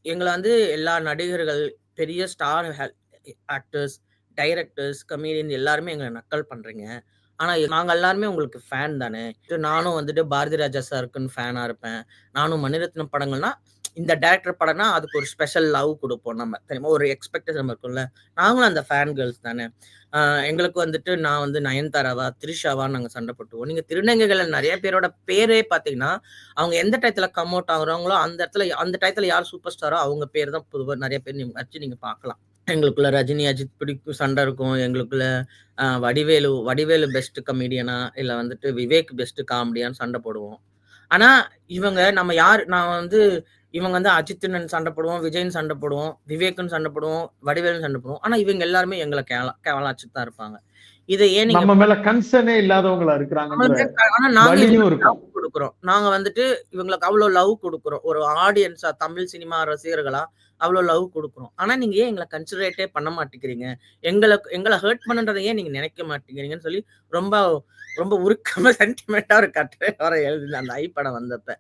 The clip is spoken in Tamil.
எங்கள வந்து எல்லா நடிகர்கள், பெரிய ஸ்டார் ஆக்டர்ஸ், டைரக்டர்ஸ், கமெடியன் எல்லாருமே எங்கள நக்கல் பண்றீங்க. ஆனா நாங்க எல்லாருமே உங்களுக்கு ஃபேன் தானே! நானும் வந்துட்டு பாரதி ராஜா சாருக்குன்னு ஃபேனா இருப்பேன். நானும் மணிரத்னம் படங்கள்னா, இந்த டைரக்டர் படம்னா அதுக்கு ஒரு ஸ்பெஷல் லவ் குடுப்போம் நம்ம. தெரியுமா? ஒரு எக்ஸ்பெக்டேஷன் இருக்கும்ல. நாங்களும் அந்த ஃபேன் கேர்ள்ஸ் தானே! அ எங்களுக்கு வந்துட்டு நான் வந்து நயன்தாராவா, த்ரிஷாவா நாங்க சண்ட போட்டுக்குவோம். நீங்க திருநங்கைகள்ல நெறைய பேரோட பேரே பார்த்தீங்கன்னா, அவங்க எந்த டயத்துல கம் அவுட் ஆகுறாங்களோ, அந்த இடத்துல அந்த டயத்துல யார் சூப்பர் ஸ்டாரோ அவங்க பேர் தான் பொதுவா நெறைய பேர் வச்சு நீங்க பார்க்கலாம். எங்களுக்குள்ள ரஜினி, அஜித் பிடிக்கும் சண்டை இருக்கும். எங்களுக்குள்ள வடிவேலு பெஸ்ட் கமெடியனா, இல்ல வந்துட்டு விவேக் பெஸ்ட் காமெடியான்னு சண்டை போடுவோம். ஆனா, நான் வந்து இவங்க வந்து அஜித்துன்னு சண்டை போடுவோம், விஜய்ன்னு சண்டை போடுவோம், விவேக்ன்னு சண்டை போடுவோம், வடிவேலுன்னு சண்டை போடுவோம். ஆனா, இவங்க எல்லாருமே எங்கள கேவலாச்சுட்டு தான் இருப்பாங்க. இத ஏன் நீங்க நம்ம மேல கன்சர்னே இல்லாதவங்களா இருக்கிறாங்கன்ற ஆனா நாங்க வலியும் இவங்களுக்கு லவ் இருக்கும். குடுக்குறோம். நாங்க வந்துட்டு இவங்களுக்கு அவ்ளோ லவ் குடுக்குறோம். ஒரு ஆடியன்ஸா தமிழ் சினிமா ரசிகர்களா அவ்ளோ லவ் குடுக்குறோம். ஆனா நீங்க ஏன் எங்கள கன்சிடரேட்டே பண்ண மாட்டேங்கிறீங்க? எங்கள ஹர்ட் பண்ணுன்றத ஏன் நீங்க நினைக்க மாட்டேங்கிறீங்கன்னு சொல்லி ரொம்ப ரொம்ப உருக்கமா சென்டிமென்ட்டா ஒரு கட்டுரை வர எழுதினேன் அந்த ஐ படம் வந்தப்ப.